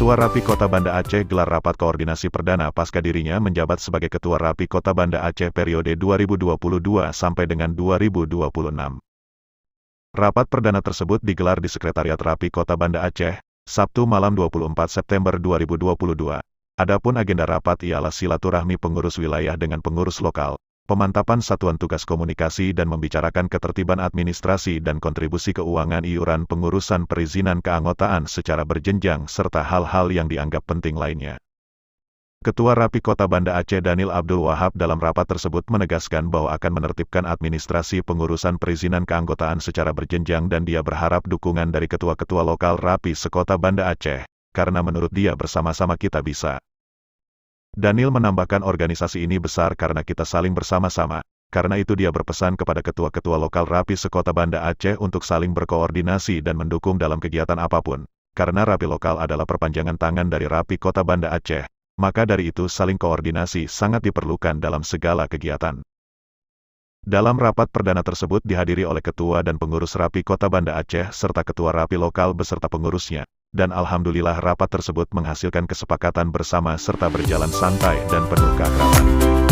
Ketua Rapi Kota Banda Aceh gelar rapat koordinasi perdana pasca dirinya menjabat sebagai Ketua Rapi Kota Banda Aceh periode 2022 sampai dengan 2026. Rapat perdana tersebut digelar di Sekretariat Rapi Kota Banda Aceh, Sabtu malam 24 September 2022. Adapun agenda rapat ialah silaturahmi pengurus wilayah dengan pengurus lokal, pemantapan satuan tugas komunikasi dan membicarakan ketertiban administrasi dan kontribusi keuangan iuran pengurusan perizinan keanggotaan secara berjenjang serta hal-hal yang dianggap penting lainnya. Ketua Rapi Kota Banda Aceh Daniel Abdul Wahab dalam rapat tersebut menegaskan bahwa akan menertibkan administrasi pengurusan perizinan keanggotaan secara berjenjang dan dia berharap dukungan dari ketua-ketua lokal Rapi sekota Banda Aceh, karena menurut dia bersama-sama kita bisa. Daniel menambahkan organisasi ini besar karena kita saling bersama-sama. Karena itu dia berpesan kepada ketua-ketua lokal Rapi sekota Banda Aceh untuk saling berkoordinasi dan mendukung dalam kegiatan apapun. Karena Rapi lokal adalah perpanjangan tangan dari Rapi Kota Banda Aceh, maka dari itu saling koordinasi sangat diperlukan dalam segala kegiatan. Dalam rapat perdana tersebut dihadiri oleh Ketua dan Pengurus Rapi Kota Banda Aceh serta Ketua Rapi lokal beserta pengurusnya. Dan alhamdulillah rapat tersebut menghasilkan kesepakatan bersama serta berjalan santai dan penuh keakraban.